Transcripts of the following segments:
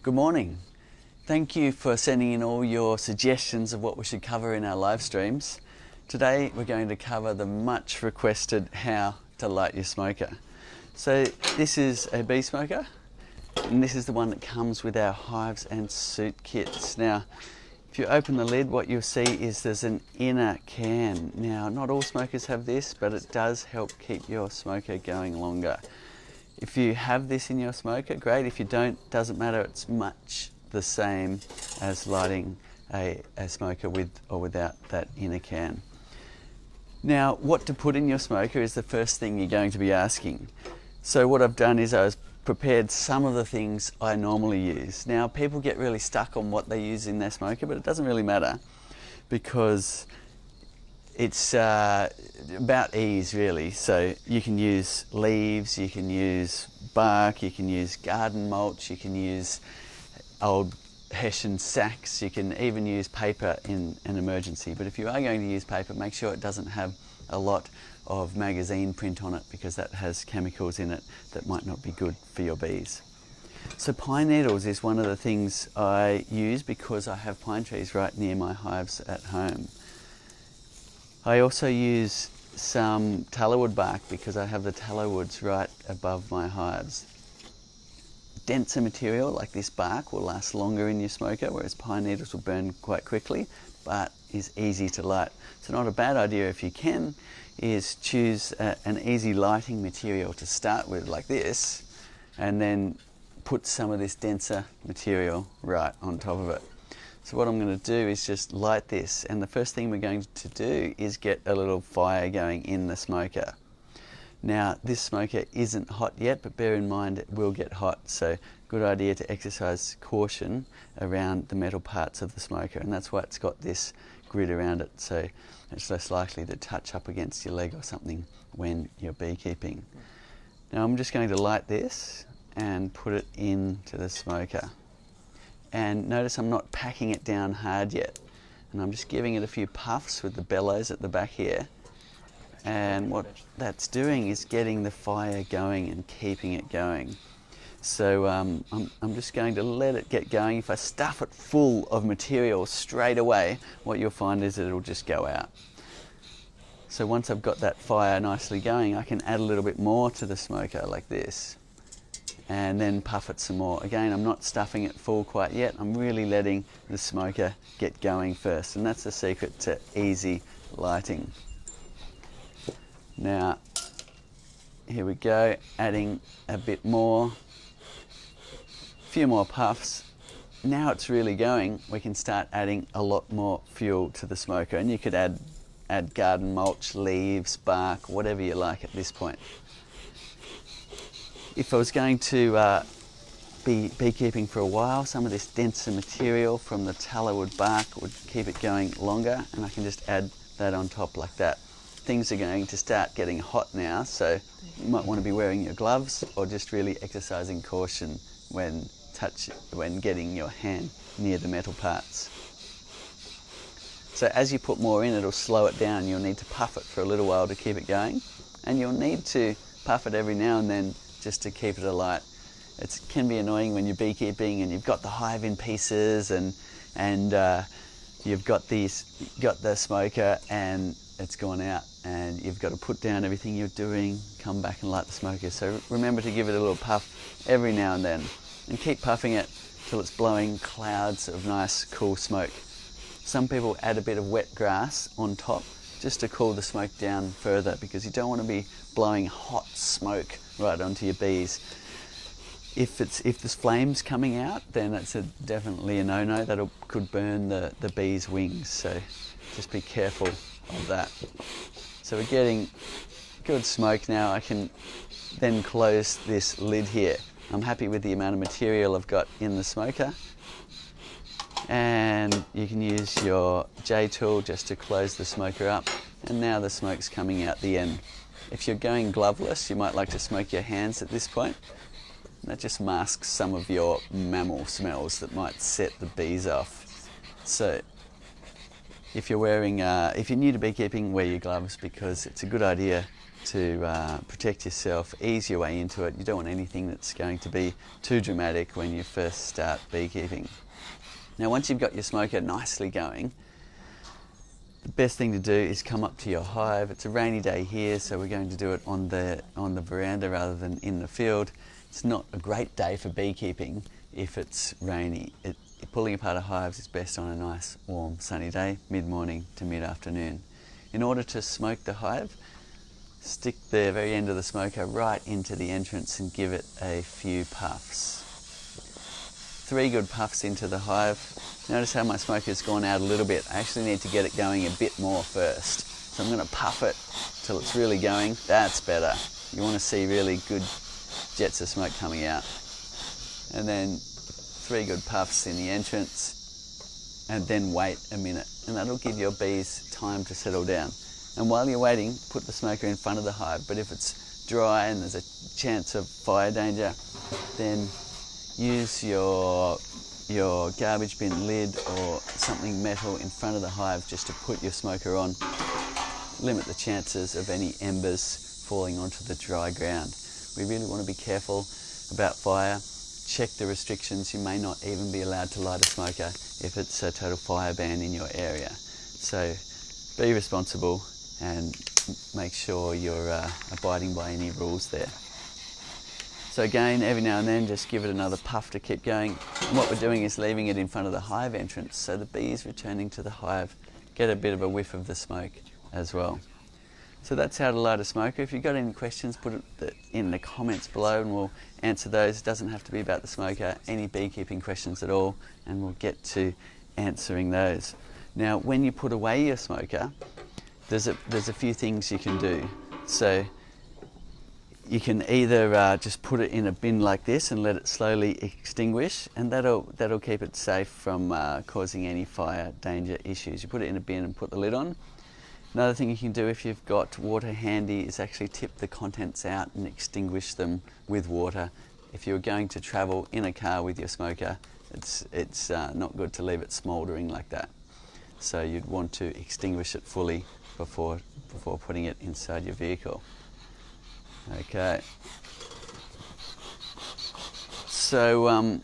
Good morning. Thank you for sending in all your suggestions of what we should cover in our live streams. Today we're going to cover the much requested how to light your smoker. So this is a bee smoker, and this is the one that comes with our hives and suit kits. Now if you open the lid, what you'll see is there's an inner can. Now not all smokers have this, but it does help keep your smoker going longer. If you have this in your smoker, great. If you don't, doesn't matter. It's much the same as lighting a smoker with or without that inner can. Now, what to put in your smoker is the first thing you're going to be asking. So what I've done is I've prepared some of the things I normally use. Now, people get really stuck on what they use in their smoker, but it doesn't really matter because it's about ease, really. So you can use leaves, you can use bark, you can use garden mulch, you can use old hessian sacks, you can even use paper in an emergency. But if you are going to use paper, make sure it doesn't have a lot of magazine print on it, because that has chemicals in it that might not be good for your bees. So pine needles is one of the things I use because I have pine trees right near my hives at home. I also use some tallowood bark because I have the tallowoods right above my hives. Denser material like this bark will last longer in your smoker, whereas pine needles will burn quite quickly, but is easy to light. So not a bad idea, if you can, is choose an easy lighting material to start with, like this, and then put some of this denser material right on top of it. So what I'm going to do is just light this, and the first thing we're going to do is get a little fire going in the smoker. Now this smoker isn't hot yet, but bear in mind it will get hot, so good idea to exercise caution around the metal parts of the smoker, and that's why it's got this grid around it, so it's less likely to touch up against your leg or something when you're beekeeping. Now I'm just going to light this and put it into the smoker. And notice I'm not packing it down hard yet, and I'm just giving it a few puffs with the bellows at the back here, and what that's doing is getting the fire going and keeping it going. So I'm just going to let it get going. If I stuff it full of material straight away, what you'll find is that it'll just go out. So once I've got that fire nicely going, I can add a little bit more to the smoker like this, and then puff it some more. Again, I'm not stuffing it full quite yet. I'm really letting the smoker get going first, and that's the secret to easy lighting. Now, here we go, adding a bit more, a few more puffs. Now it's really going. We can start adding a lot more fuel to the smoker, and you could add garden mulch, leaves, bark, whatever you like at this point. If I was going to be beekeeping for a while, some of this denser material from the tallowood bark would keep it going longer, and I can just add that on top like that. Things are going to start getting hot now, so you might want to be wearing your gloves or just really exercising caution when getting your hand near the metal parts. So as you put more in, it'll slow it down. You'll need to puff it for a little while to keep it going, and you'll need to puff it every now and then just to keep it alight. It can be annoying when you're beekeeping and you've got the hive in pieces and you've got the smoker and it's gone out, and you've got to put down everything you're doing, come back and light the smoker. So remember to give it a little puff every now and then, and keep puffing it till it's blowing clouds of nice cool smoke. Some people add a bit of wet grass on top just to cool the smoke down further, because you don't want to be blowing hot smoke right onto your bees. If there's flames coming out, then it's definitely a no-no. That could burn the bees' wings, so just be careful of that. So we're getting good smoke now. I can then close this lid here. I'm happy with the amount of material I've got in the smoker, and you can use your J tool just to close the smoker up, and now the smoke's coming out the end. If you're going gloveless, you might like to smoke your hands at this point. That just masks some of your mammal smells that might set the bees off. So if you're new to beekeeping, wear your gloves, because it's a good idea to protect yourself, ease your way into it. You don't want anything that's going to be too dramatic when you first start beekeeping. Now once you've got your smoker nicely going, the best thing to do is come up to your hive. It's a rainy day here, so we're going to do it on the veranda rather than in the field. It's not a great day for beekeeping if it's rainy. Pulling apart a hive is best on a nice warm sunny day, mid-morning to mid-afternoon. In order to smoke the hive, stick the very end of the smoker right into the entrance and give it a few puffs. 3 good puffs into the hive. Notice how my smoker's gone out a little bit. I actually need to get it going a bit more first. So I'm going to puff it till it's really going. That's better. You want to see really good jets of smoke coming out. And then 3 good puffs in the entrance, and then wait a minute. And that'll give your bees time to settle down. And while you're waiting, put the smoker in front of the hive. But if it's dry and there's a chance of fire danger, then use your garbage bin lid or something metal in front of the hive just to put your smoker on. Limit the chances of any embers falling onto the dry ground. We really want to be careful about fire. Check the restrictions. You may not even be allowed to light a smoker if it's a total fire ban in your area. So be responsible and make sure you're abiding by any rules there. So again, every now and then, just give it another puff to keep going. And what we're doing is leaving it in front of the hive entrance, so the bees returning to the hive get a bit of a whiff of the smoke as well. So that's how to light a smoker. If you've got any questions, put it in the comments below and we'll answer those. It doesn't have to be about the smoker, any beekeeping questions at all, and we'll get to answering those. Now, when you put away your smoker, there's a few things you can do. So you can either just put it in a bin like this and let it slowly extinguish, and that'll keep it safe from causing any fire danger issues. You put it in a bin and put the lid on. Another thing you can do if you've got water handy is actually tip the contents out and extinguish them with water. If you're going to travel in a car with your smoker, it's not good to leave it smouldering like that. So you'd want to extinguish it fully before putting it inside your vehicle. Okay. So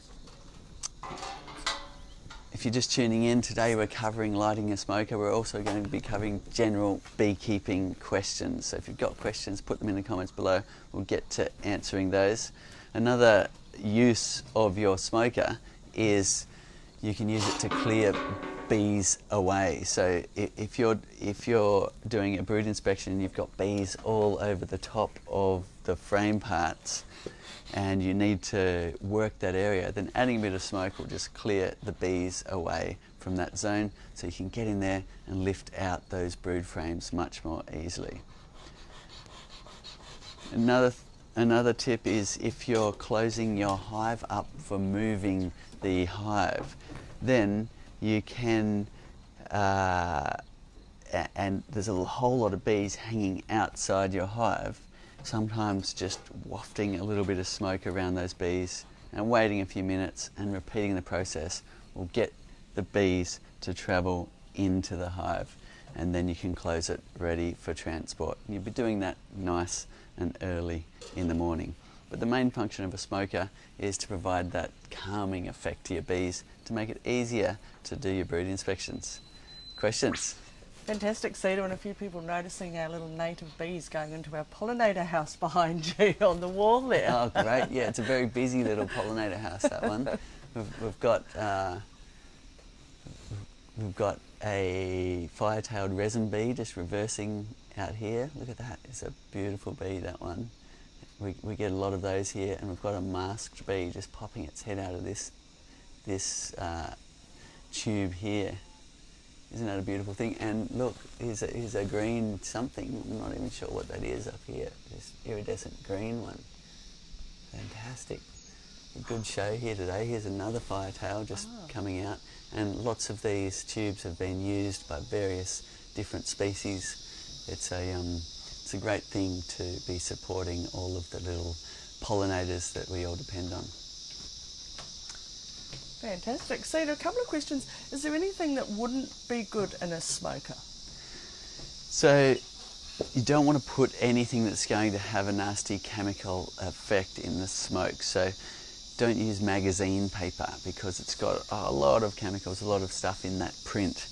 if you're just tuning in, today we're covering lighting a smoker. We're also going to be covering general beekeeping questions. So if you've got questions, put them in the comments below. We'll get to answering those. Another use of your smoker is you can use it to clear bees away. So if you're doing a brood inspection and you've got bees all over the top of the frame parts and you need to work that area, then adding a bit of smoke will just clear the bees away from that zone, so you can get in there and lift out those brood frames much more easily. Another tip is if you're closing your hive up for moving the hive, then you can, and there's a whole lot of bees hanging outside your hive, sometimes just wafting a little bit of smoke around those bees and waiting a few minutes and repeating the process will get the bees to travel into the hive, and then you can close it ready for transport. You'll be doing that nice and early in the morning. But the main function of a smoker is to provide that calming effect to your bees to make it easier to do your brood inspections. Questions? Fantastic, Cedar, and a few people noticing our little native bees going into our pollinator house behind you on the wall there. Oh, great. Yeah, it's a very busy little pollinator house, that one. We've got a fire-tailed resin bee just reversing out here. Look at that. It's a beautiful bee, that one. We get a lot of those here, and we've got a masked bee just popping its head out of this tube here. Isn't that a beautiful thing? And look, here's a green something. I'm not even sure what that is up here. This iridescent green one. Fantastic. A good show here today. Here's another firetail just coming out. And lots of these tubes have been used by various different species. It's a great thing to be supporting all of the little pollinators that we all depend on. Fantastic. Cedar, a couple of questions. Is there anything that wouldn't be good in a smoker? So you don't want to put anything that's going to have a nasty chemical effect in the smoke. So don't use magazine paper because it's got a lot of chemicals, a lot of stuff in that print.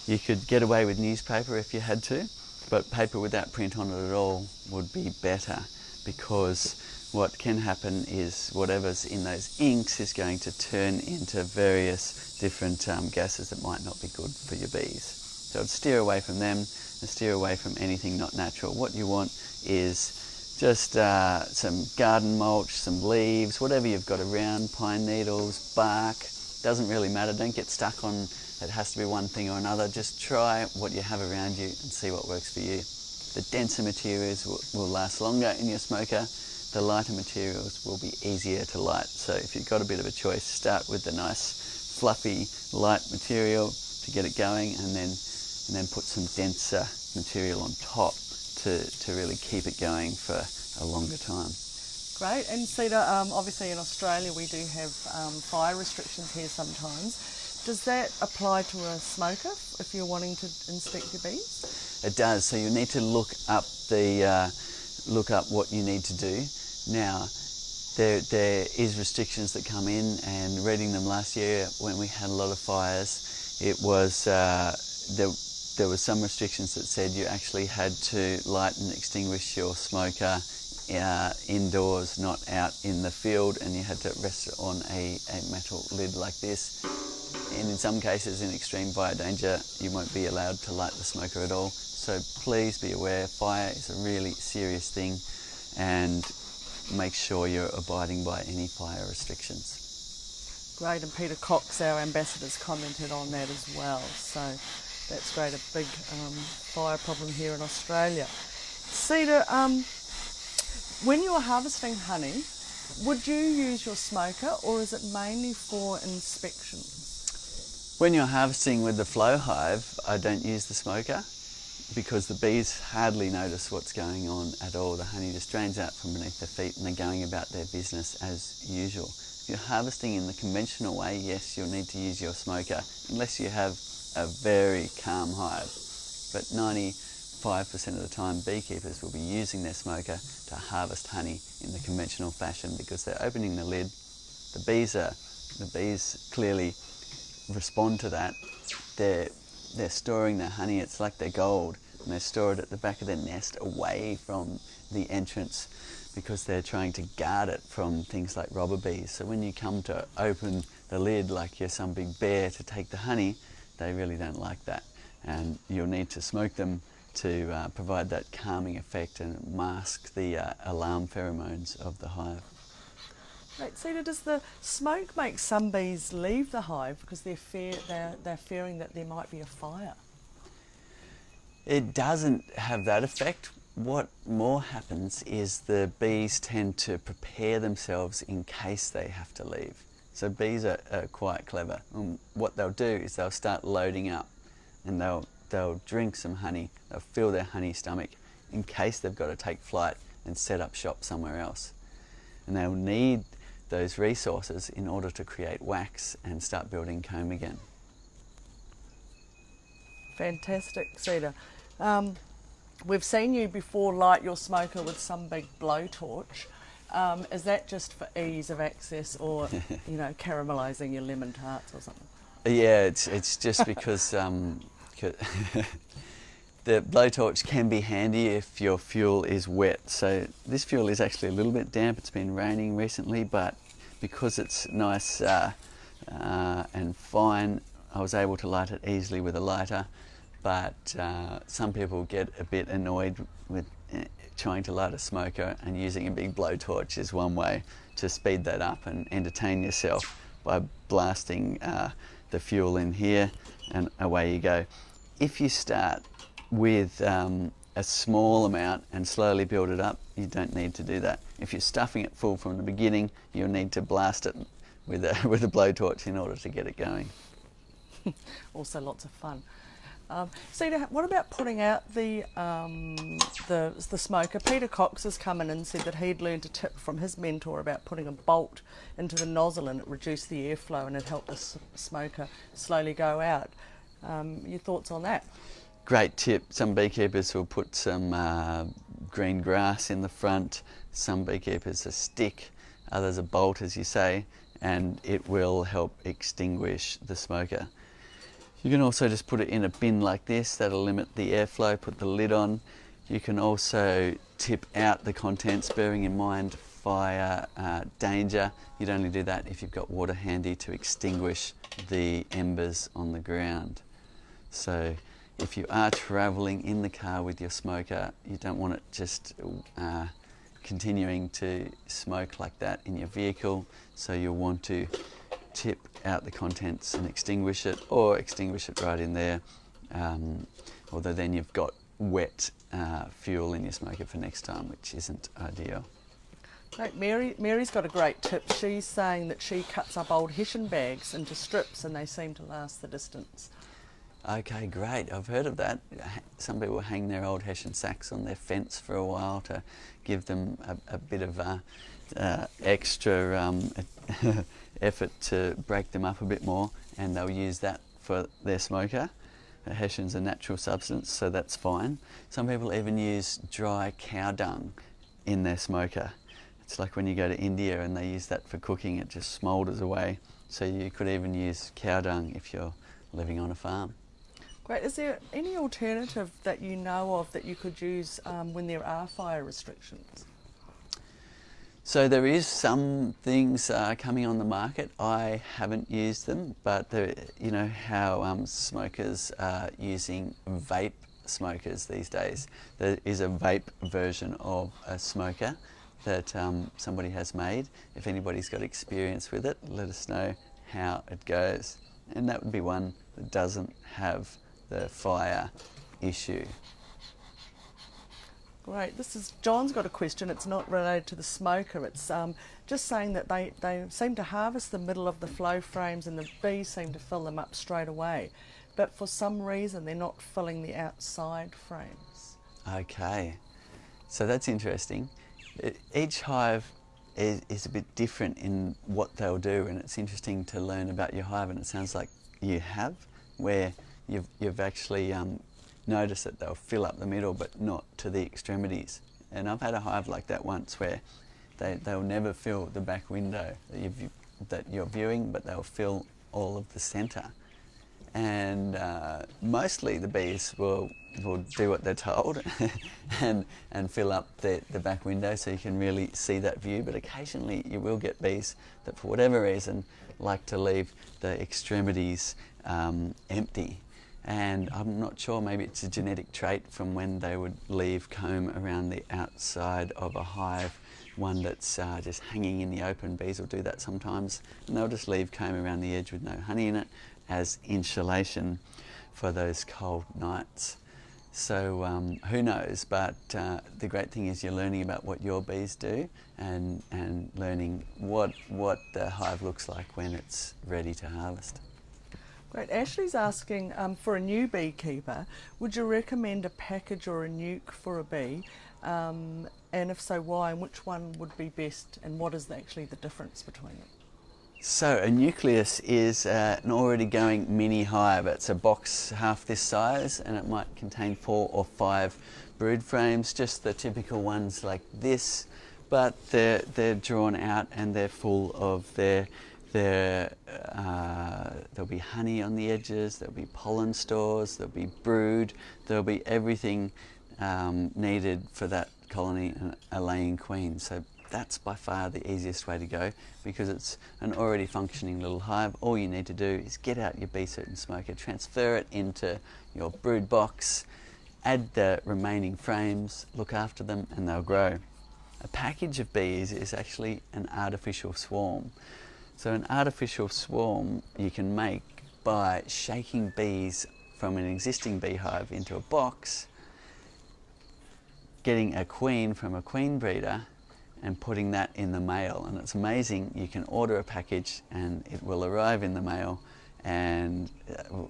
You could get away with newspaper if you had to, but paper without print on it at all would be better, because what can happen is whatever's in those inks is going to turn into various different gases that might not be good for your bees. So I'd steer away from them and steer away from anything not natural. What you want is just some garden mulch, some leaves, whatever you've got around, pine needles, bark, doesn't really matter. Don't get stuck on it has to be one thing or another. Just try what you have around you and see what works for you. The denser materials will last longer in your smoker. The lighter materials will be easier to light. So if you've got a bit of a choice, start with the nice fluffy light material to get it going, and then put some denser material on top to really keep it going for a longer time. Great. And Cedar, obviously in Australia we do have fire restrictions here sometimes. Does that apply to a smoker if you're wanting to inspect your bees? It does. So you need to look up what you need to do. Now, there is restrictions that come in, and reading them last year when we had a lot of fires, it was there were some restrictions that said you actually had to light and extinguish your smoker indoors, not out in the field, and you had to rest it on a metal lid like this. And in some cases, in extreme fire danger, you won't be allowed to light the smoker at all. So please be aware, fire is a really serious thing, and make sure you're abiding by any fire restrictions. Great, and Peter Cox, our ambassador's commented on that as well. So that's great, a big fire problem here in Australia. Cedar, when you're harvesting honey, would you use your smoker, or is it mainly for inspection? When you're harvesting with the flow hive, I don't use the smoker because the bees hardly notice what's going on at all. The honey just drains out from beneath their feet and they're going about their business as usual. If you're harvesting in the conventional way, yes, you'll need to use your smoker, unless you have a very calm hive. But 95% of the time, beekeepers will be using their smoker to harvest honey in the conventional fashion because they're opening the lid. The bees clearly respond to that. They're storing their honey. It's like their gold, and they store it at the back of their nest away from the entrance because they're trying to guard it from things like robber bees. So when you come to open the lid like you're some big bear to take the honey, they really don't like that, and you'll need to smoke them to provide that calming effect and mask the alarm pheromones of the hive. Right, Cedar, does the smoke make some bees leave the hive because they're fearing that there might be a fire? It doesn't have that effect. What more happens is the bees tend to prepare themselves in case they have to leave. So bees are quite clever. And what they'll do is they'll start loading up, and they'll drink some honey. They'll fill their honey stomach in case they've got to take flight and set up shop somewhere else. And they'll need those resources in order to create wax and start building comb again. Fantastic, Cedar. We've seen you before light your smoker with some big blowtorch. Is that just for ease of access, or caramelising your lemon tarts or something? Yeah, it's just because the blowtorch can be handy if your fuel is wet. So this fuel is actually a little bit damp. It's been raining recently, but because it's nice and fine, I was able to light it easily with a lighter. But some people get a bit annoyed with trying to light a smoker, and using a big blowtorch is one way to speed that up and entertain yourself by blasting the fuel in here, and away you go. If you start with a small amount and slowly build it up, you don't need to do that. If you're stuffing it full from the beginning, you'll need to blast it with a blowtorch in order to get it going. Also lots of fun. Cedar, what about putting out the smoker? Peter Cox has come in and said that he'd learned a tip from his mentor about putting a bolt into the nozzle, and it reduced the airflow and it helped the smoker slowly go out. Your thoughts on that? great tip. Some beekeepers will put some green grass in the front, some beekeepers a stick, others a bolt, as you say, and it will help extinguish the smoker. You can also just put it in a bin like this, that'll limit the airflow, put the lid on. You can also tip out the contents, bearing in mind fire danger. You'd only do that if you've got water handy to extinguish the embers on the ground. So if you are travelling in the car with your smoker, you don't want it just continuing to smoke like that in your vehicle, so you'll want to tip out the contents and extinguish it, or extinguish it right in there, although then you've got wet fuel in your smoker for next time, which isn't ideal. Great. Mary's got a great tip. She's saying that she cuts up old hessian bags into strips and they seem to last the distance. Okay, great. I've heard of that. Some people hang their old hessian sacks on their fence for a while to give them a bit of extra effort to break them up a bit more, and they'll use that for their smoker. Hessian's a natural substance, so that's fine. Some people even use dry cow dung in their smoker. It's like when you go to India and they use that for cooking, it just smoulders away. So you could even use cow dung if you're living on a farm. Great. Is there any alternative that you know of that you could use when there are fire restrictions? So there is some things coming on the market. I haven't used them, but you know how smokers are using vape smokers these days. There is a vape version of a smoker that somebody has made. If anybody's got experience with it, let us know how it goes. And that would be one that doesn't have the fire issue. Great. John's got a question. It's not related to the smoker. It's just saying that they seem to harvest the middle of the flow frames and the bees seem to fill them up straight away. But for some reason they're not filling the outside frames. Okay, so that's interesting. Each hive is a bit different in what they'll do, and it's interesting to learn about your hive, and it sounds like you have, where you've actually noticed that they'll fill up the middle but not to the extremities. And I've had a hive like that once where they'll never fill the back window that you're viewing, but they'll fill all of the centre. And mostly the bees will do what they're told and fill up the back window so you can really see that view, but occasionally you will get bees that for whatever reason like to leave the extremities empty. And I'm not sure, maybe it's a genetic trait from when they would leave comb around the outside of a hive, one that's just hanging in the open. Bees will do that sometimes, and they'll just leave comb around the edge with no honey in it as insulation for those cold nights. So who knows, but the great thing is you're learning about what your bees do and learning what the hive looks like when it's ready to harvest. Great. Ashley's asking, for a new beekeeper, would you recommend a package or a nuke for a bee? And if so, why? And which one would be best? And what is actually the difference between them? So a nucleus is an already going mini hive. It's a box half this size, and it might contain 4 or 5 brood frames, just the typical ones like this, but they're drawn out and they're full of there'll be honey on the edges, there'll be pollen stores, there'll be brood, there'll be everything needed for that colony and a laying queen. So that's by far the easiest way to go, because it's an already functioning little hive. All you need to do is get out your bee suit and smoker, transfer it into your brood box, add the remaining frames, look after them, and they'll grow. A package of bees is actually an artificial swarm. So an artificial swarm you can make by shaking bees from an existing beehive into a box, getting a queen from a queen breeder and putting that in the mail. And it's amazing, you can order a package and it will arrive in the mail, and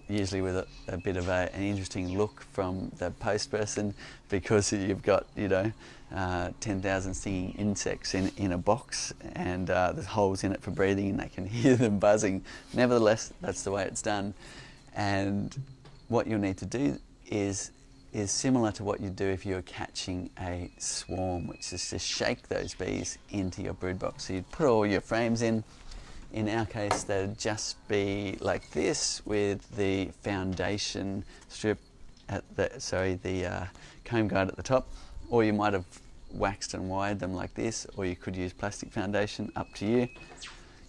usually with a bit of an interesting look from the post person, because you've got 10,000 stinging insects in a box, and there's holes in it for breathing and they can hear them buzzing. Nevertheless, that's the way it's done. And what you'll need to do is is similar to what you do if you're catching a swarm, which is to shake those bees into your brood box. So you'd put all your frames in. In our case, they'd just be like this with the foundation strip at the comb guard at the top, or you might have waxed and wired them like this, or you could use plastic foundation, up to you.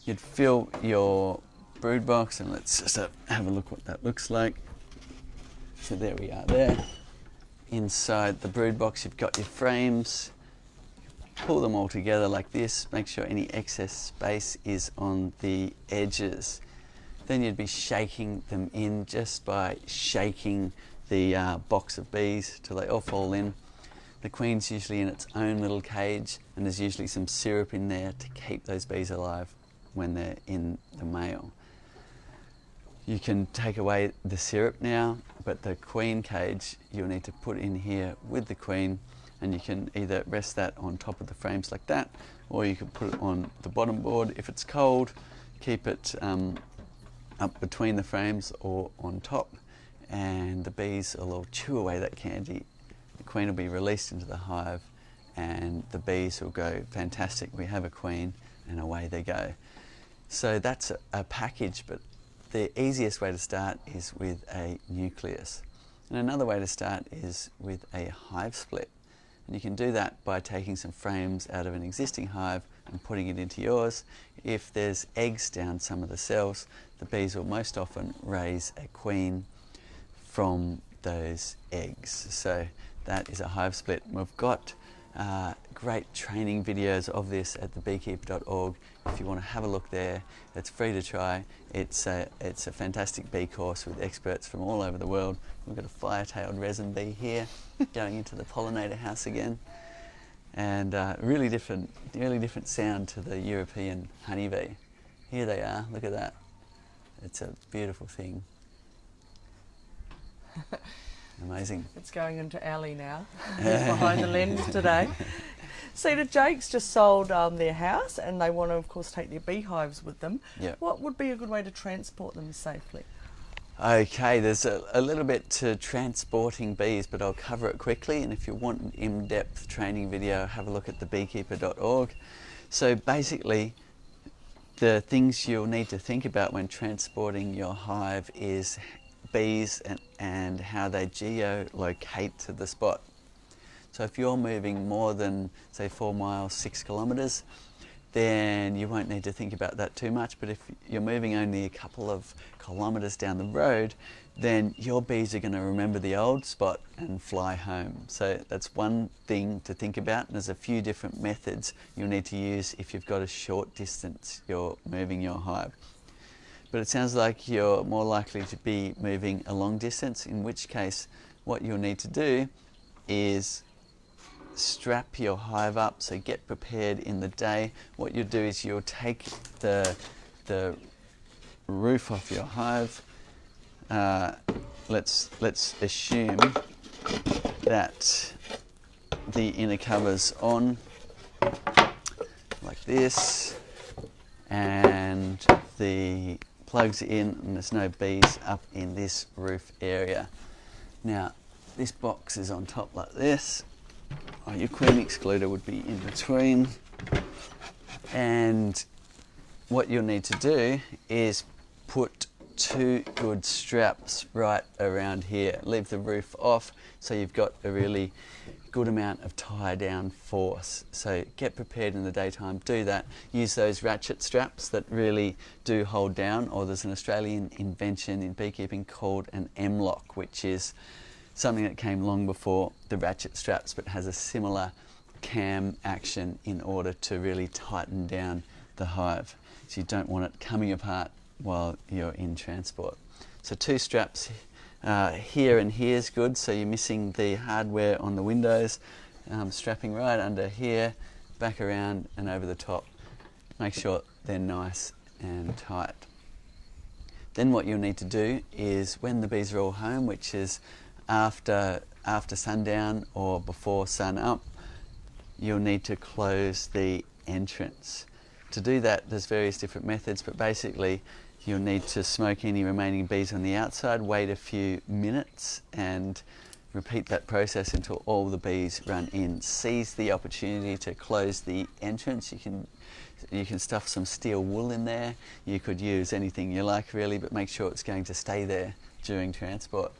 You'd fill your brood box, and let's just have a look what that looks like. So there we are there. Inside the brood box you've got your frames. Pull them all together like this, make sure any excess space is on the edges. Then you'd be shaking them in just by shaking the box of bees till they all fall in. The queen's usually in its own little cage, and there's usually some syrup in there to keep those bees alive when they're in the male. You can take away the syrup now, but the queen cage you'll need to put in here with the queen, and you can either rest that on top of the frames like that, or you can put it on the bottom board. If it's cold, keep it up between the frames or on top, and the bees will all chew away that candy. The queen will be released into the hive, and the bees will go, fantastic, we have a queen, and away they go. So that's a package, but the easiest way to start is with a nucleus. And another way to start is with a hive split. And you can do that by taking some frames out of an existing hive and putting it into yours. If there's eggs down some of the cells, the bees will most often raise a queen from those eggs. So that is a hive split. We've got great training videos of this at thebeekeeper.org. If you want to have a look there, it's free to try. It's a fantastic bee course with experts from all over the world. We've got a fire-tailed resin bee here going into the pollinator house again, and really different sound to the European honeybee. Here they are, look at that. It's a beautiful thing. Amazing. It's going into Alley now. He's behind the lens today. Cedar, Jake's just sold their house, and they want to, of course, take their beehives with them. Yep. What would be a good way to transport them safely? Okay, there's a little bit to transporting bees, but I'll cover it quickly. And if you want an in-depth training video, have a look at thebeekeeper.org. So basically, the things you'll need to think about when transporting your hive is bees and how they geolocate to the spot. So if you're moving more than, say, 4 miles, 6 kilometres, then you won't need to think about that too much. But if you're moving only a couple of kilometres down the road, then your bees are going to remember the old spot and fly home. So that's one thing to think about. And there's a few different methods you'll need to use if you've got a short distance you're moving your hive. But it sounds like you're more likely to be moving a long distance, in which case what you'll need to do is strap your hive up, so get prepared in the day. What you'll do is you'll take the roof off your hive. Let's assume that the inner cover's on like this, and the plugs in, and there's no bees up in this roof area. Now this box is on top like this. Your queen excluder would be in between, and what you'll need to do is put 2 good straps right around here. Leave the roof off so you've got a really good amount of tie down force. So get prepared in the daytime, do that. Use those ratchet straps that really do hold down, or there's an Australian invention in beekeeping called an M-lock, which is something that came long before the ratchet straps, but has a similar cam action in order to really tighten down the hive. So you don't want it coming apart while you're in transport. So 2 straps here and here is good, so you're missing the hardware on the windows. Strapping right under here, back around and over the top. Make sure they're nice and tight. Then what you'll need to do is, when the bees are all home, which is after sundown or before sun up, you'll need to close the entrance. To do that, there's various different methods, but basically you'll need to smoke any remaining bees on the outside, wait a few minutes, and repeat that process until all the bees run in. Seize the opportunity to close the entrance. You can stuff some steel wool in there. You could use anything you like really, but make sure it's going to stay there during transport.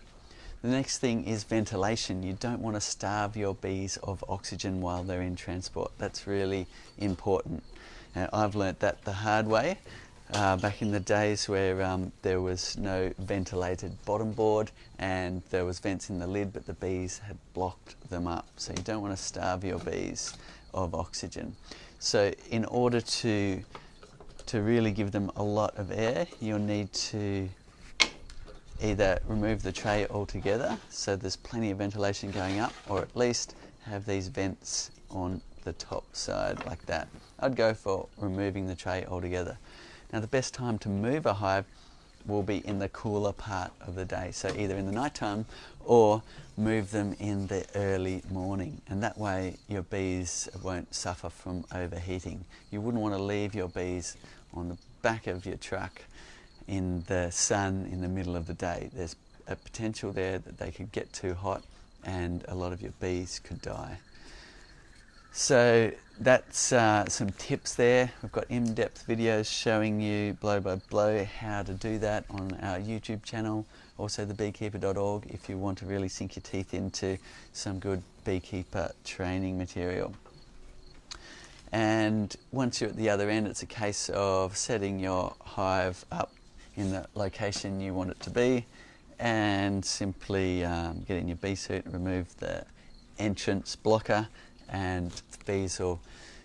The next thing is ventilation. You don't want to starve your bees of oxygen while they're in transport. That's really important. I've learnt that the hard way back in the days where there was no ventilated bottom board and there was vents in the lid, but the bees had blocked them up. So you don't want to starve your bees of oxygen. So in order to really give them a lot of air, you'll need to either remove the tray altogether so there's plenty of ventilation going up, or at least have these vents on the top side like that. I'd go for removing the tray altogether. Now the best time to move a hive will be in the cooler part of the day, so either in the night time or move them in the early morning, and that way your bees won't suffer from overheating. You wouldn't want to leave your bees on the back of your truck in the sun in the middle of the day. There's a potential there that they could get too hot and a lot of your bees could die. So that's some tips there. We've got in-depth videos showing you blow by blow how to do that on our YouTube channel, also thebeekeeper.org if you want to really sink your teeth into some good beekeeper training material. And once you're at the other end, it's a case of setting your hive up in the location you want it to be, and simply get in your bee suit, remove the entrance blocker, and the bees will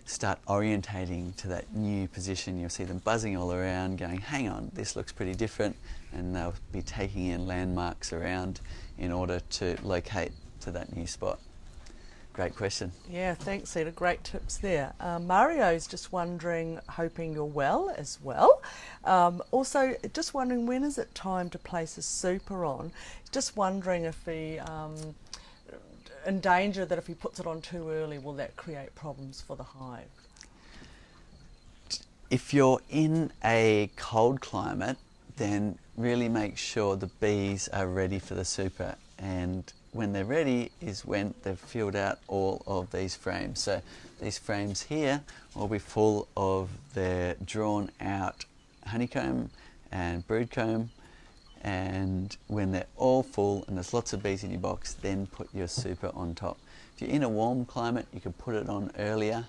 start orientating to that new position. You'll see them buzzing all around going, hang on, this looks pretty different, and they'll be taking in landmarks around in order to locate to that new spot. Great question. Yeah, thanks, Cedar. Great tips there. Mario's just wondering, hoping you're well as well. Also, just wondering, when is it time to place a super on? Just wondering if he, in danger that if he puts it on too early, will that create problems for the hive? If you're in a cold climate, then really make sure the bees are ready for the super, and when they're ready is when they've filled out all of these frames. So these frames here will be full of their drawn out honeycomb and brood comb, and when they're all full and there's lots of bees in your box, then put your super on top. If you're in a warm climate, you could put it on earlier,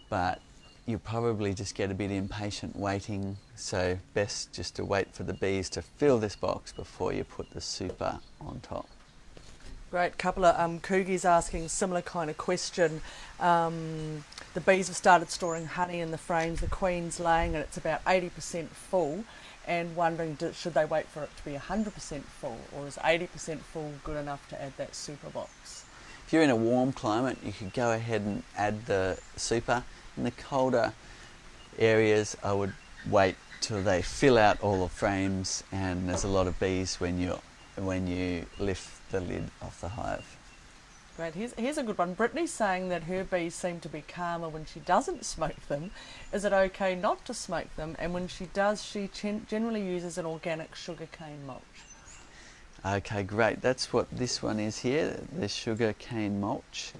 but you'll probably just get a bit impatient waiting, so best just to wait for the bees to fill this box before you put the super on top. Great. Couple of Coogie's asking similar kind of question. The bees have started storing honey in the frames, the queen's laying and it's about 80% full, and wondering should they wait for it to be 100% full, or is 80% full good enough to add that super box? If you're in a warm climate, you could go ahead and add the super. In the colder areas, I would wait till they fill out all the frames and there's a lot of bees when you lift the lid off the hive. Great. Here's a good one. Brittany's saying that her bees seem to be calmer when she doesn't smoke them. Is it okay not to smoke them? And when she does, she generally uses an organic sugarcane mulch. Okay, great. That's what this one is here, the sugarcane mulch.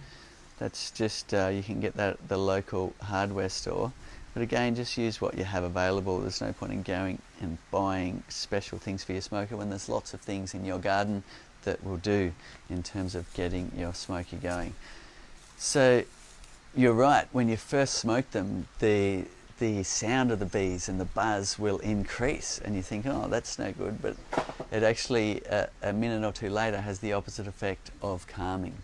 That's just, you can get that at the local hardware store. But again, just use what you have available. There's no point in going and buying special things for your smoker when there's lots of things in your garden that will do in terms of getting your smoker going. So you're right, when you first smoke them, the sound of the bees and the buzz will increase and you think, oh, that's no good, but it actually a minute or two later has the opposite effect of calming.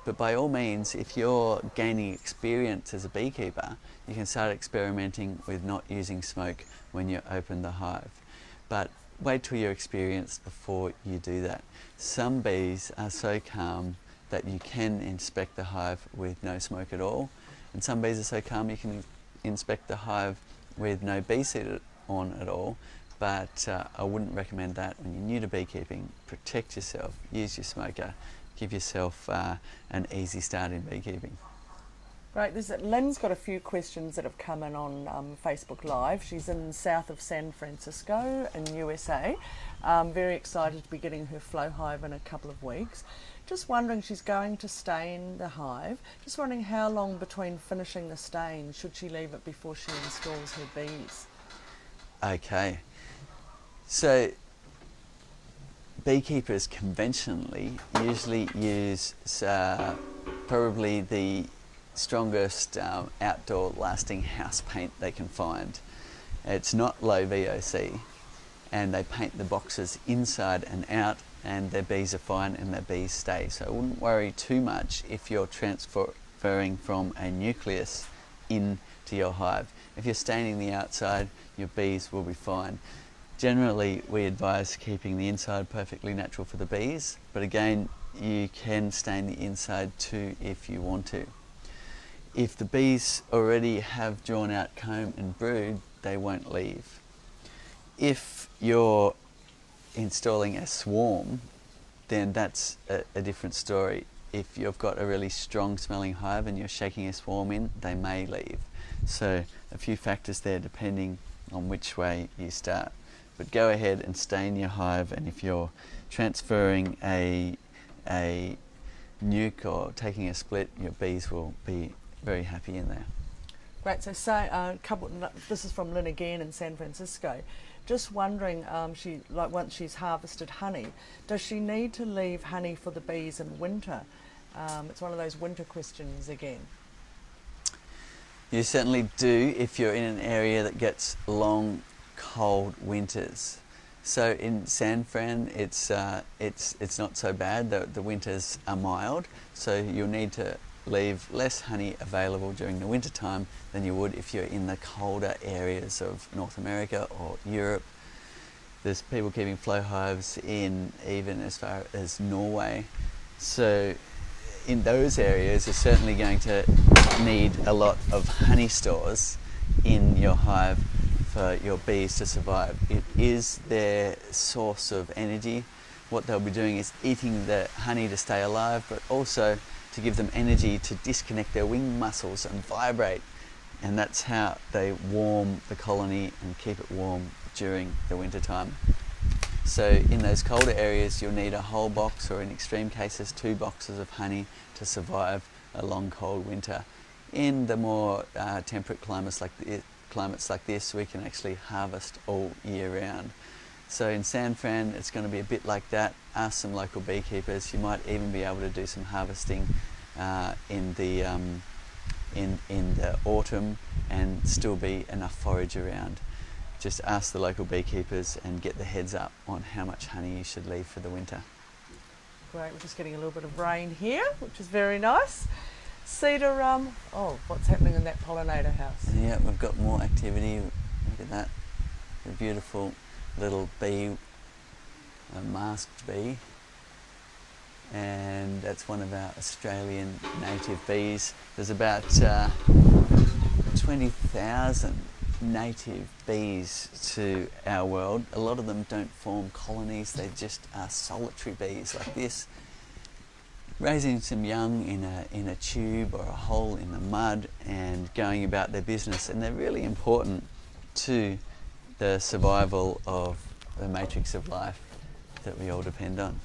But by all means, if you're gaining experience as a beekeeper, you can start experimenting with not using smoke when you open the hive. But wait till you're experienced before you do that. Some bees are so calm that you can inspect the hive with no smoke at all, and some bees are so calm you can inspect the hive with no bee seed on at all. But I wouldn't recommend that when you're new to beekeeping. Protect yourself, use your smoker, give yourself an easy start in beekeeping. Great. Lynn's got a few questions that have come in on Facebook Live. She's in south of San Francisco in USA. Very excited to be getting her flow hive in a couple of weeks. Just wondering, she's going to stain the hive. Just wondering how long between finishing the stain should she leave it before she installs her bees? Okay, so beekeepers conventionally usually use probably the strongest outdoor lasting house paint they can find. It's not low VOC, and they paint the boxes inside and out, and their bees are fine and their bees stay. So I wouldn't worry too much if you're transferring from a nucleus into your hive. If you're staining the outside, your bees will be fine. Generally, we advise keeping the inside perfectly natural for the bees, but again, you can stain the inside too if you want to. If the bees already have drawn out comb and brood, they won't leave. If you're installing a swarm, then that's a different story. If you've got a really strong smelling hive and you're shaking a swarm in, they may leave. So a few factors there depending on which way you start. But go ahead and stain your hive, and if you're transferring a nuke or taking a split, your bees will be very happy in there. Great. So say this is from Lynn again in San Francisco. Just wondering, once she's harvested honey, does she need to leave honey for the bees in winter? It's one of those winter questions again. You certainly do if you're in an area that gets long, cold winters. So in San Fran, it's not so bad. The winters are mild, so you'll need to leave less honey available during the winter time than you would if you're in the colder areas of North America or Europe. There's people keeping flow hives in even as far as Norway. So in those areas, you're certainly going to need a lot of honey stores in your hive for your bees to survive. It is their source of energy. What they'll be doing is eating the honey to stay alive, but also to give them energy to disconnect their wing muscles and vibrate. And that's how they warm the colony and keep it warm during the winter time. So in those colder areas, you'll need a whole box, or in extreme cases 2 boxes of honey to survive a long cold winter. In the more temperate climates like this, we can actually harvest all year round. So in San Fran, it's going to be a bit like that. Ask some local beekeepers. You might even be able to do some harvesting in the autumn and still be enough forage around. Just ask the local beekeepers and get the heads up on how much honey you should leave for the winter. Great, we're just getting a little bit of rain here, which is very nice. Cedar, what's happening in that pollinator house? Yeah, we've got more activity. Look at that. A beautiful little bee, a masked bee. And that's one of our Australian native bees. There's about 20,000 native bees to our world. A lot of them don't form colonies, they just are solitary bees like this, raising some young in a tube or a hole in the mud and going about their business. And they're really important to the survival of the matrix of life that we all depend on.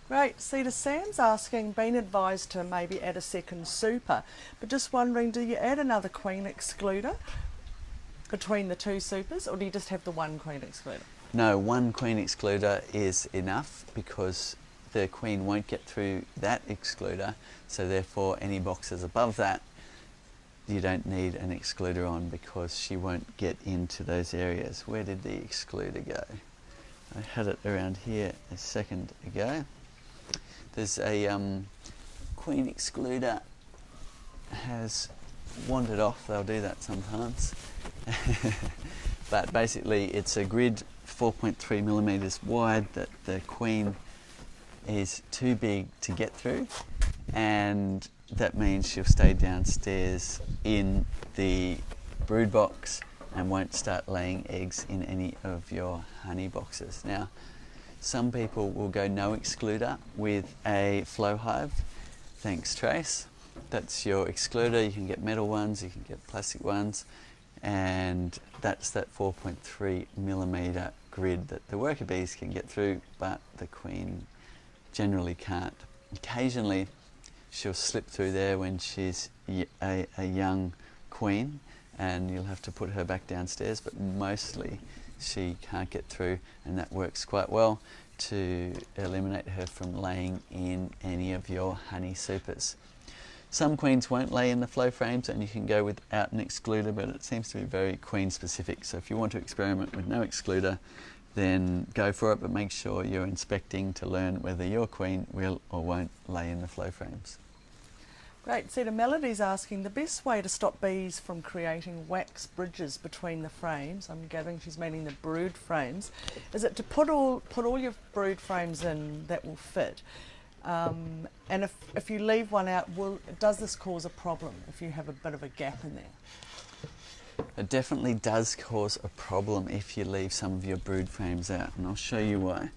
Great. Cedar, Sam's asking, been advised to maybe add a second super, but just wondering, do you add another queen excluder between the 2 supers, or do you just have the 1 queen excluder? No, 1 queen excluder is enough because the queen won't get through that excluder, so therefore any boxes above that you don't need an excluder on because she won't get into those areas. Where did the excluder go? I had it around here a second ago. There's a queen excluder has wandered off. They'll do that sometimes. But basically it's a grid 4.3 millimeters wide that the queen is too big to get through, and that means she'll stay downstairs in the brood box and won't start laying eggs in any of your honey boxes. Now, some people will go no excluder with a flow hive. Thanks, Trace. That's your excluder. You can get metal ones, you can get plastic ones, and that's that 4.3 millimeter grid that the worker bees can get through, but the queen generally can't. Occasionally she'll slip through there when she's a young queen, and you'll have to put her back downstairs, but mostly she can't get through, and that works quite well to eliminate her from laying in any of your honey supers. Some queens won't lay in the flow frames, and you can go without an excluder, but it seems to be very queen specific. So if you want to experiment with no excluder, then go for it, but make sure you're inspecting to learn whether your queen will or won't lay in the flow frames. Great. Cedar, Melody's asking the best way to stop bees from creating wax bridges between the frames. I'm gathering she's meaning the brood frames. Is it to put all your brood frames in that will fit? And if you leave one out, does this cause a problem if you have a bit of a gap in there? It definitely does cause a problem if you leave some of your brood frames out, and I'll show you why.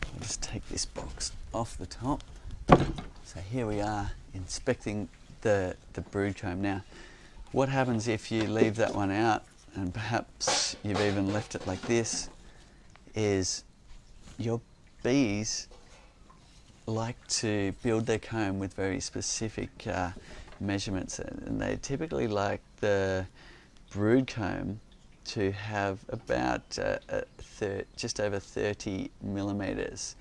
I'll just take this box off the top. So here we are inspecting the brood comb. Now, what happens if you leave that one out, and perhaps you've even left it like this, is your bees like to build their comb with very specific measurements, and they typically like the brood comb to have about just over 30 millimeters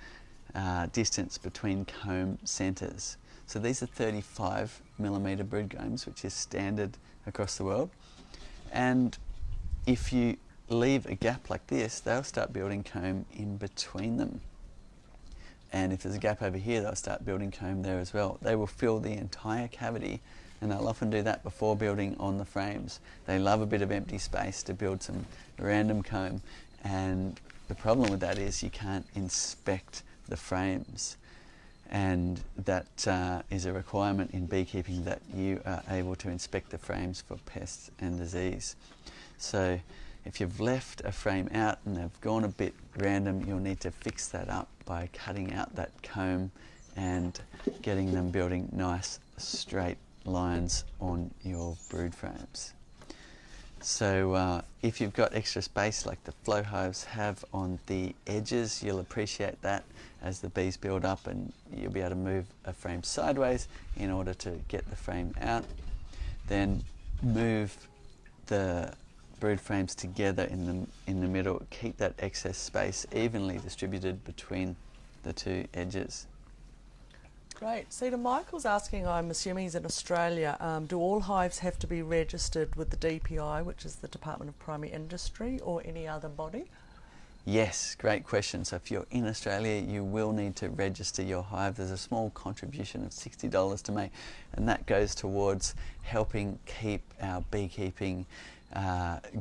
distance between comb centers. So these are 35 millimeter brood combs, which is standard across the world. And if you leave a gap like this, they'll start building comb in between them. And if there's a gap over here, they'll start building comb there as well. They will fill the entire cavity, and they'll often do that before building on the frames. They love a bit of empty space to build some random comb, and the problem with that is you can't inspect the frames, and that is a requirement in beekeeping, that you are able to inspect the frames for pests and disease. So if you've left a frame out and they've gone a bit random, you'll need to fix that up by cutting out that comb and getting them building nice straight lines on your brood frames. So if you've got extra space like the flow hives have on the edges, you'll appreciate that as the bees build up, and you'll be able to move a frame sideways in order to get the frame out. Then move the brood frames together in the middle. Keep that excess space evenly distributed between the two edges. Great. Cedar, Michael's asking, I'm assuming he's in Australia, do all hives have to be registered with the DPI, which is the Department of Primary Industry, or any other body? Yes, great question. So if you're in Australia, you will need to register your hive. There's a small contribution of $60 to make, and that goes towards helping keep our beekeeping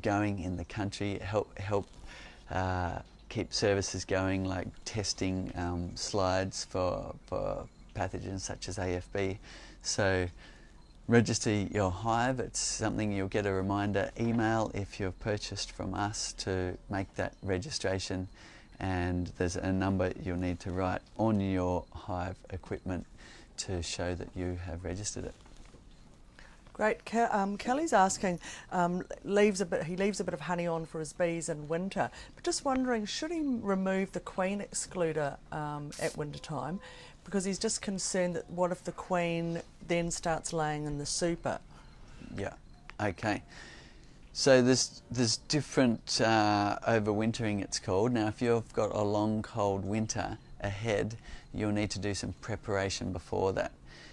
going in the country, help keep services going, like testing slides for pathogens such as AFB. So register your hive. It's something you'll get a reminder email if you've purchased from us to make that registration, and there's a number you'll need to write on your hive equipment to show that you have registered it. Great. Kelly's asking, he leaves a bit of honey on for his bees in winter, but just wondering, should he remove the queen excluder at winter time? Because he's just concerned that what if the queen then starts laying in the super? Yeah, okay. So there's different overwintering, it's called. Now if you've got a long cold winter ahead, you'll need to do some preparation before that.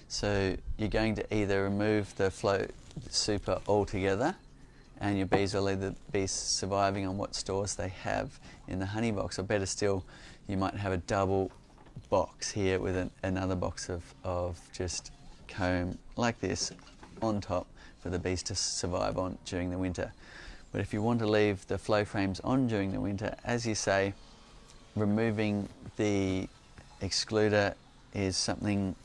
So you're going to either remove the flow super altogether, and your bees will either be surviving on what stores they have in the honey box, or better still, you might have a double box here with another box of just comb like this on top for the bees to survive on during the winter. But if you want to leave the flow frames on during the winter, as you say, removing the excluder is something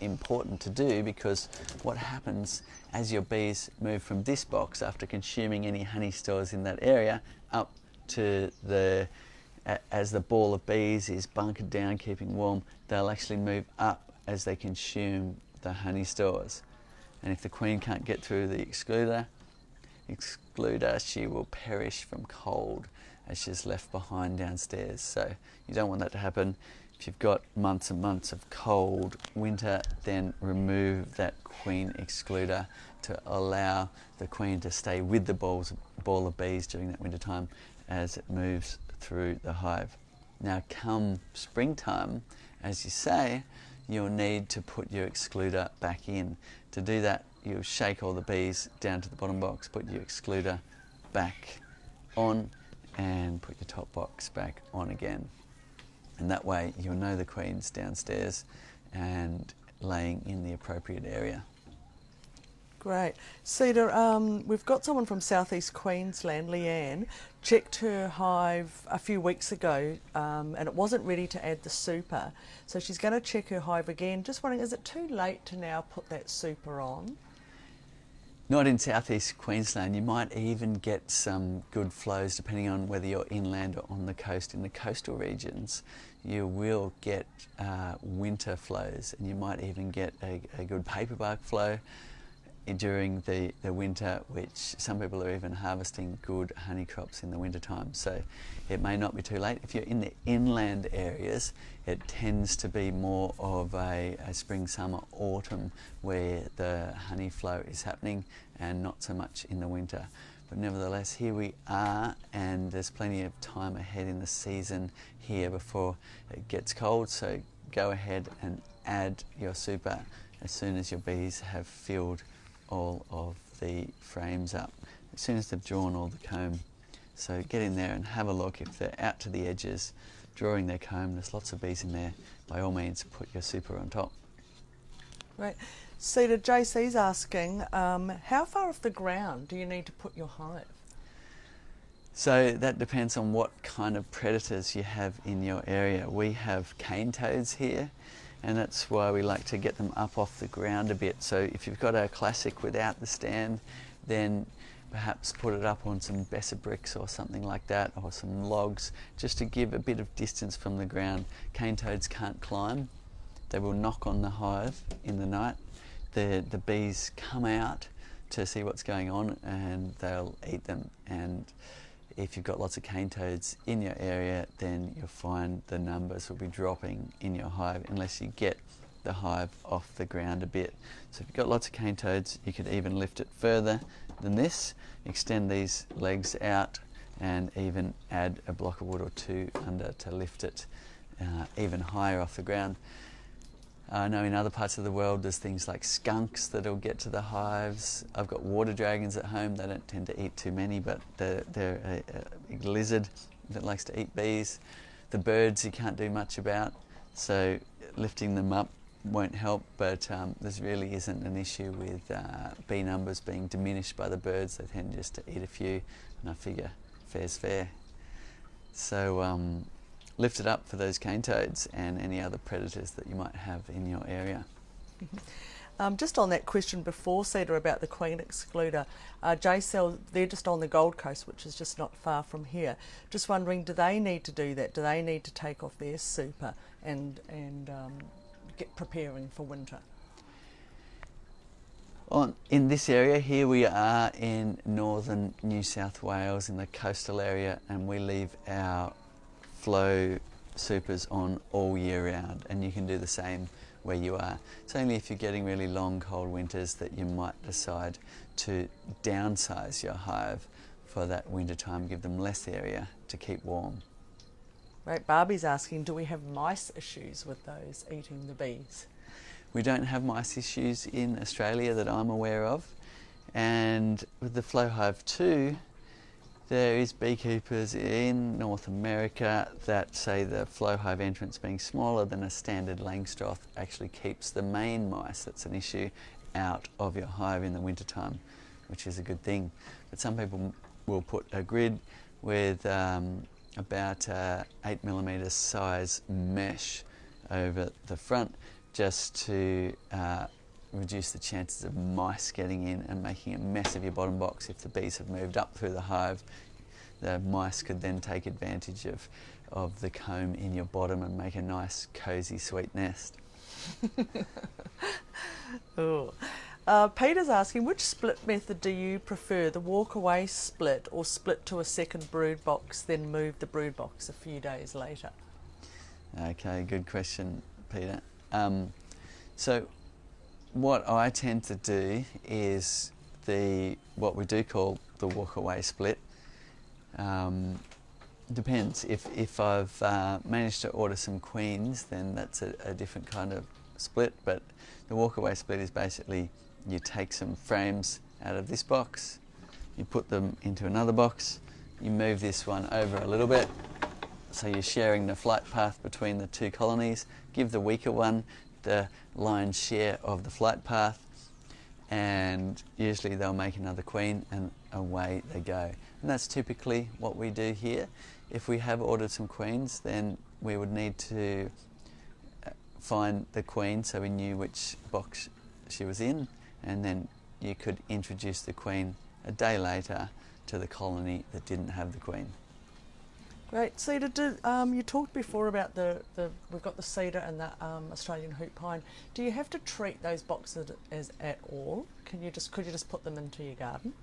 important to do, because what happens as your bees move from this box after consuming any honey stores in that area up to as the ball of bees is bunkered down keeping warm, they'll actually move up as they consume the honey stores. And if the queen can't get through the excluder, she will perish from cold as she's left behind downstairs. So you don't want that to happen. If you've got months and months of cold winter, then remove that queen excluder to allow the queen to stay with the ball of bees during that winter time as it moves through the hive. Now come springtime, as you say, you'll need to put your excluder back in. To do that, you'll shake all the bees down to the bottom box, put your excluder back on, and put your top box back on again. And that way you'll know the queen's downstairs and laying in the appropriate area. Great. Cedar, we've got someone from southeast Queensland, Leanne, checked her hive a few weeks ago and it wasn't ready to add the super. So she's going to check her hive again. Just wondering, is it too late to now put that super on? Not in southeast Queensland. You might even get some good flows depending on whether you're inland or on the coast. In the coastal regions, you will get winter flows, and you might even get a good paperbark flow during the winter, which some people are even harvesting good honey crops in the winter time. So it may not be too late. If you're in the inland areas, it tends to be more of a spring, summer, autumn where the honey flow is happening, and not so much in the winter. But nevertheless, here we are, and there's plenty of time ahead in the season here before it gets cold. So go ahead and add your super as soon as your bees have filled all of the frames up, as soon as they've drawn all the comb. So get in there and have a look. If they're out to the edges drawing their comb, there's lots of bees in there, by all means put your super on top. Right. Cedar, JC's asking, how far off the ground do you need to put your hive? So that depends on what kind of predators you have in your area. We have cane toads here, and that's why we like to get them up off the ground a bit. So if you've got a classic without the stand, then perhaps put it up on some Besser bricks or something like that, or some logs, just to give a bit of distance from the ground. Cane toads can't climb. They will knock on the hive in the night. The bees come out to see what's going on, and they'll eat them. And if you've got lots of cane toads in your area, then you'll find the numbers will be dropping in your hive unless you get the hive off the ground a bit. So if you've got lots of cane toads, you could even lift it further than this, extend these legs out, and even add a block of wood or two under to lift it even higher off the ground. I know in other parts of the world there's things like skunks that'll get to the hives. I've got water dragons at home. They don't tend to eat too many, but they're a big lizard that likes to eat bees. The birds you can't do much about, so lifting them up won't help, but there really isn't an issue with bee numbers being diminished by the birds. They tend just to eat a few, and I figure fair's fair. So lift it up for those cane toads and any other predators that you might have in your area. Just on that question before, Cedar, about the queen excluder, JCell, they're just on the Gold Coast, which is just not far from here. Just wondering, do they need to do that? Do they need to take off their super and get preparing for winter? In this area here, we are in northern New South Wales in the coastal area, and we leave our flow supers on all year round, and you can do the same where you are. It's only if you're getting really long cold winters that you might decide to downsize your hive for that winter time, give them less area to keep warm. Right, Barbie's asking, do we have mice issues with those eating the bees? We don't have mice issues in Australia that I'm aware of, and with the flow hive too, there is beekeepers in North America that say the flow hive entrance being smaller than a standard Langstroth actually keeps the main mice, that's an issue, out of your hive in the wintertime, which is a good thing. But some people will put a grid with about 8mm size mesh over the front, just to reduce the chances of mice getting in and making a mess of your bottom box. If the bees have moved up through the hive, the mice could then take advantage of the comb in your bottom and make a nice, cosy, sweet nest. Oh. Peter's asking, which split method do you prefer, the walk-away split or split to a second brood box, then move the brood box a few days later? Okay, good question, Peter. So what I tend to do is what we do call the walk-away split. Depends. If I've managed to order some queens, then that's a different kind of split. But the walk-away split is basically you take some frames out of this box, you put them into another box, you move this one over a little bit, so you're sharing the flight path between the two colonies. Give the weaker one the lion's share of the flight path, and usually they'll make another queen and away they go. And that's typically what we do here. If we have ordered some queens, then we would need to find the queen so we knew which box she was in, and then you could introduce the queen a day later to the colony that didn't have the queen. Great. Cedar, you talked before about we've got the cedar and the Australian hoop pine. Do you have to treat those boxes as at all? Could you just put them into your garden?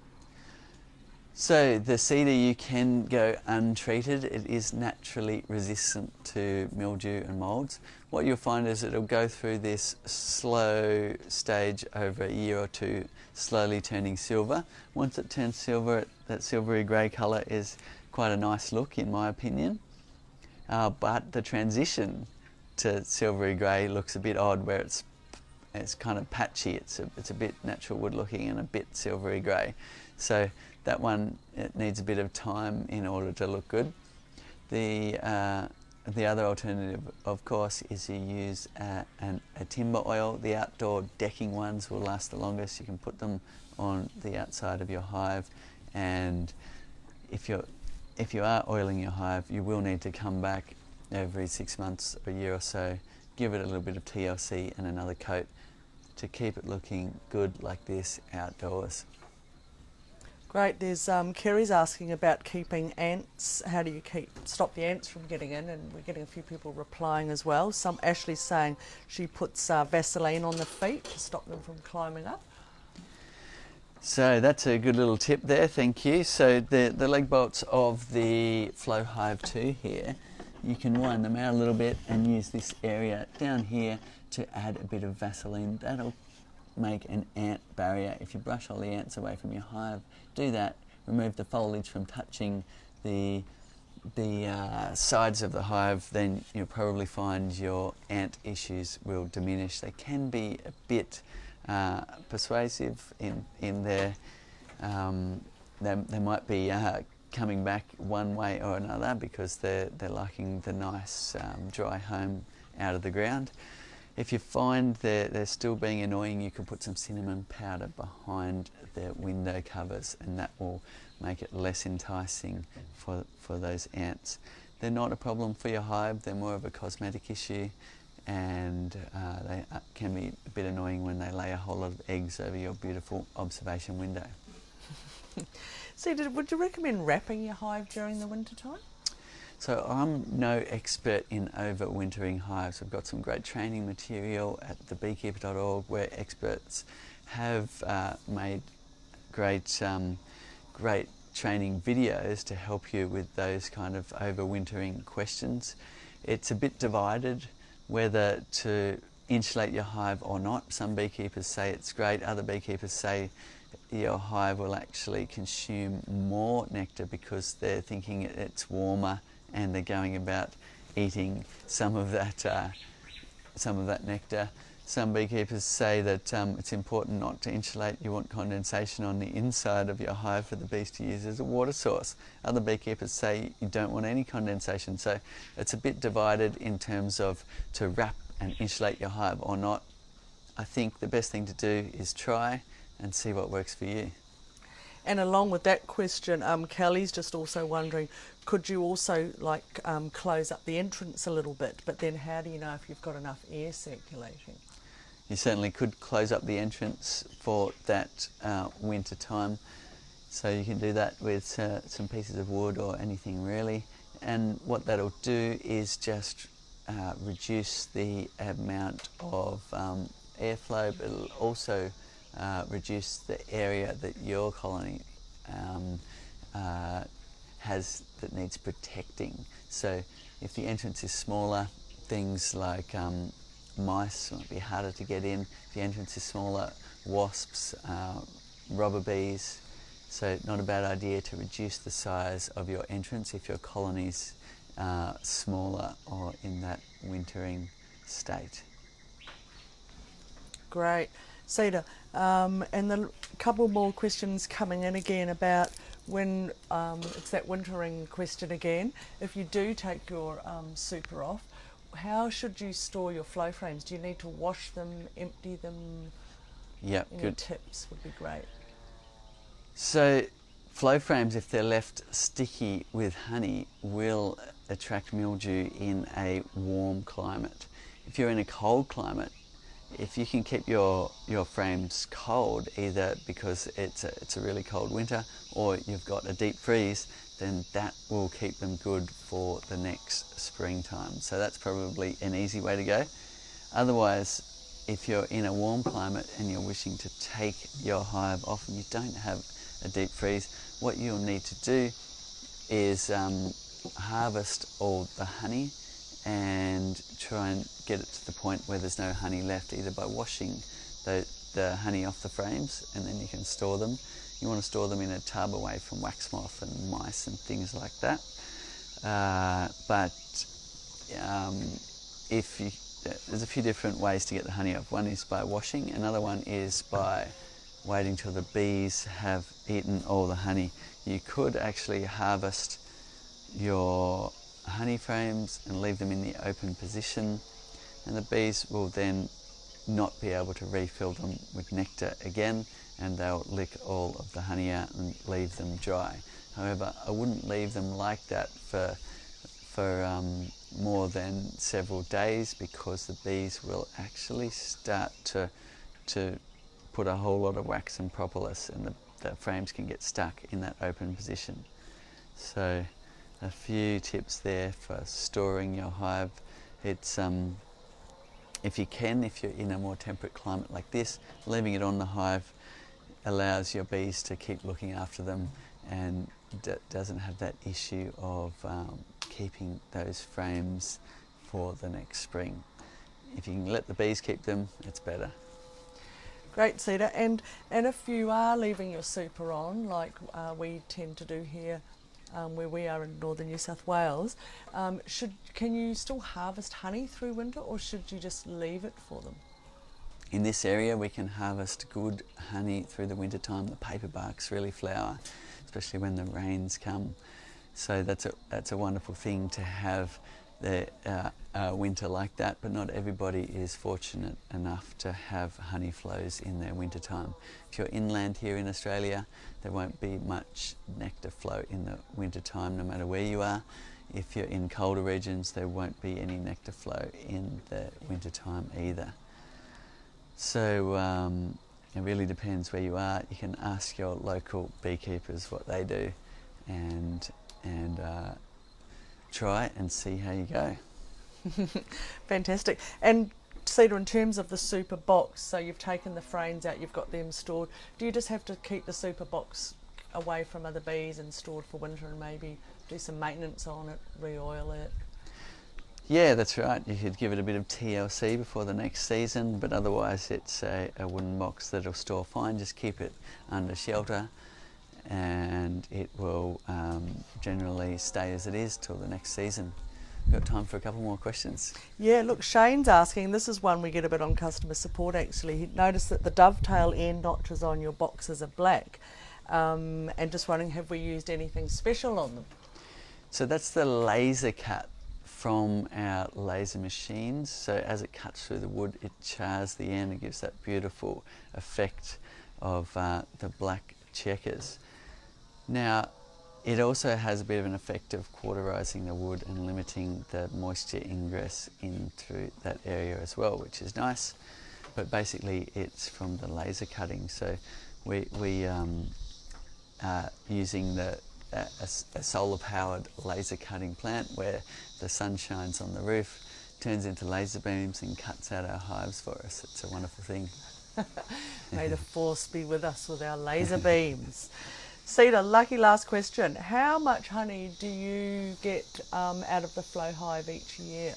So the cedar, you can go untreated. It is naturally resistant to mildew and moulds. What you'll find is it'll go through this slow stage over a year or two, slowly turning silver. Once it turns silver, that silvery grey colour is quite a nice look in my opinion. But the transition to silvery grey looks a bit odd, where it's kind of patchy. It's a bit natural wood looking and a bit silvery grey. So that one, it needs a bit of time in order to look good. The other alternative, of course, is you use a timber oil. The outdoor decking ones will last the longest. You can put them on the outside of your hive, and if you are oiling your hive, you will need to come back every 6 months or a year or so, give it a little bit of TLC and another coat to keep it looking good like this outdoors. Great. There's Kerry's asking about keeping ants. How do you stop the ants from getting in? And we're getting a few people replying as well. Ashley's saying she puts Vaseline on the feet to stop them from climbing up. So that's a good little tip there, thank you. So the leg bolts of the Flow Hive 2 here, you can wind them out a little bit and use this area down here to add a bit of Vaseline. That'll make an ant barrier. If you brush all the ants away from your hive, do that, remove the foliage from touching the sides of the hive, then you'll probably find your ant issues will diminish. They can be a bit persuasive in their they might be coming back one way or another because they're liking the nice dry home out of the ground. If you find they're still being annoying, you can put some cinnamon powder behind the window covers, and that will make it less enticing for those ants. They're not a problem for your hive, they're more of a cosmetic issue, and they can be a bit annoying when they lay a whole lot of eggs over your beautiful observation window. So would you recommend wrapping your hive during the winter time? So I'm no expert in overwintering hives. I've got some great training material at thebeekeeper.org where experts have made great training videos to help you with those kind of overwintering questions. It's a bit divided whether to insulate your hive or not. Some beekeepers say it's great, other beekeepers say your hive will actually consume more nectar because they're thinking it's warmer and they're going about eating some of that nectar. Some beekeepers say that it's important not to insulate. You want condensation on the inside of your hive for the bees to use as a water source. Other beekeepers say you don't want any condensation. So it's a bit divided in terms of to wrap and insulate your hive or not. I think the best thing to do is try and see what works for you. And along with that question, Kelly's just also wondering, could you also close up the entrance a little bit, but then how do you know if you've got enough air circulating? You certainly could close up the entrance for that winter time. So you can do that with some pieces of wood or anything really. And what that'll do is just reduce the amount of airflow, but it'll also reduce the area that your colony has that needs protecting. So if the entrance is smaller, things like mice might be harder to get in if the entrance is smaller, wasps, robber bees. So not a bad idea to reduce the size of your entrance if your colony's smaller or in that wintering state. Great. Cedar, and then a couple more questions coming in again about when, it's that wintering question again, if you do take your super off, how should you store your flow frames? Do you need to wash them, empty them? Yep, Any good. tips would be great. So flow frames, if they're left sticky with honey, will attract mildew in a warm climate. If you're in a cold climate, if you can keep your frames cold, either because it's a really cold winter or you've got a deep freeze, then that will keep them good for the next springtime. So that's probably an easy way to go. Otherwise, if you're in a warm climate and you're wishing to take your hive off and you don't have a deep freeze, what you'll need to do is harvest all the honey and try and get it to the point where there's no honey left, either by washing the honey off the frames and then you can store them. You want to store them in a tub away from wax moth and mice and things like that. There's a few different ways to get the honey off. One is by washing, another one is by waiting till the bees have eaten all the honey. You could actually harvest your honey frames and leave them in the open position, and the bees will then not be able to refill them with nectar again, and they'll lick all of the honey out and leave them dry. However, I wouldn't leave them like that for more than several days, because the bees will actually start to put a whole lot of wax and propolis, and the frames can get stuck in that open position. So a few tips there for storing your hive. It's if you're in a more temperate climate like this, leaving it on the hive allows your bees to keep looking after them and doesn't have that issue of keeping those frames for the next spring. If you can let the bees keep them, it's better. Great, Cedar. And if you are leaving your super on, like we tend to do here where we are in northern New South Wales, can you still harvest honey through winter, or should you just leave it for them? In this area we can harvest good honey through the winter time. The paperbarks really flower, especially when the rains come. So that's a wonderful thing to have the winter like that, but not everybody is fortunate enough to have honey flows in their winter time. If you're inland here in Australia, there won't be much nectar flow in the winter time, no matter where you are. If you're in colder regions, there won't be any nectar flow in the winter time either. So it really depends where you are. You can ask your local beekeepers what they do and try and see how you go. Fantastic. And Cedar, in terms of the super box, so you've taken the frames out, you've got them stored. Do you just have to keep the super box away from other bees and stored for winter, and maybe do some maintenance on it, re-oil it? Yeah, that's right. You could give it a bit of TLC before the next season, but otherwise it's a wooden box that'll store fine. Just keep it under shelter and it will generally stay as it is till the next season. We've got time for a couple more questions. Yeah, look, Shane's asking, this is one we get a bit on customer support actually. He noticed that the dovetail end notches on your boxes are black, and just wondering, have we used anything special on them? So that's the laser cut from our laser machines. So as it cuts through the wood, it chars the end and gives that beautiful effect of the black checkers. Now, it also has a bit of an effect of cauterizing the wood and limiting the moisture ingress in through that area as well, which is nice. But basically it's from the laser cutting. So we are using a solar powered laser cutting plant where the sun shines on the roof, turns into laser beams and cuts out our hives for us. It's a wonderful thing. May the force be with us with our laser beams. Cedar, lucky last question. How much honey do you get out of the flow hive each year?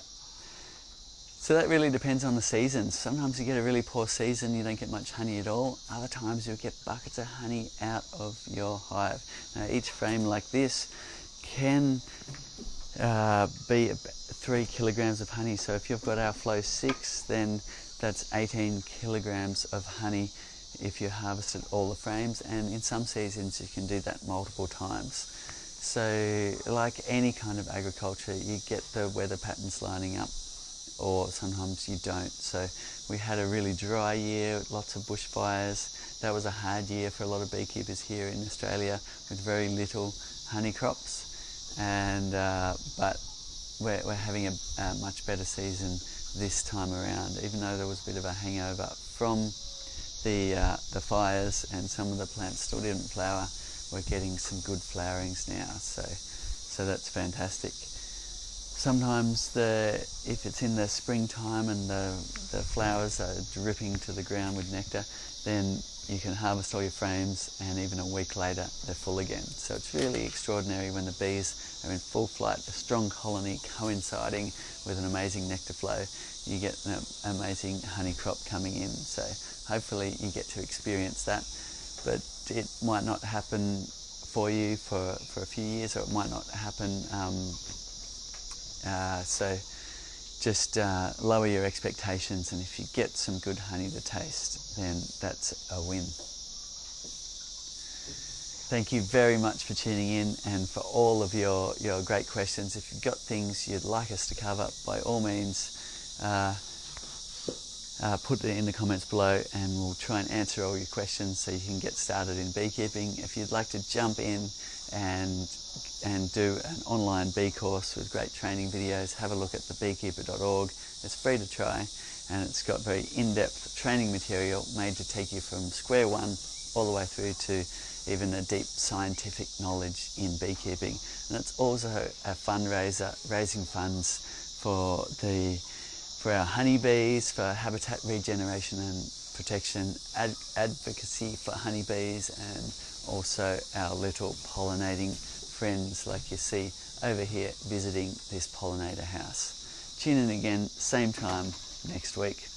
So that really depends on the season. Sometimes you get a really poor season, you don't get much honey at all. Other times you'll get buckets of honey out of your hive. Now each frame like this can be 3 kilograms of honey. So if you've got our flow 6, then that's 18 kilograms of honey if you harvested all the frames, and in some seasons you can do that multiple times. So like any kind of agriculture, you get the weather patterns lining up, or sometimes you don't. So we had a really dry year, lots of bushfires. That was a hard year for a lot of beekeepers here in Australia with very little honey crops, and but we're having a much better season this time around, even though there was a bit of a hangover from the fires and some of the plants still didn't flower. We're getting some good flowerings now, so that's fantastic. Sometimes if it's in the springtime and the flowers are dripping to the ground with nectar, then you can harvest all your frames and even a week later they're full again. So it's really extraordinary when the bees are in full flight, a strong colony coinciding with an amazing nectar flow. You get an amazing honey crop coming in. So hopefully you get to experience that, but it might not happen for you for a few years, or it might not happen. So just lower your expectations, and if you get some good honey to taste, then that's a win. Thank you very much for tuning in and for all of your great questions. If you've got things you'd like us to cover, by all means put it in the comments below and we'll try and answer all your questions so you can get started in beekeeping. If you'd like to jump in and do an online bee course with great training videos, have a look at thebeekeeper.org. It's free to try, and it's got very in-depth training material made to take you from square one all the way through to even a deep scientific knowledge in beekeeping. And it's also a fundraiser, raising funds for our honeybees, for habitat regeneration and protection, advocacy for honeybees, and also our little pollinating friends like you see over here visiting this pollinator house. Tune in again, same time next week.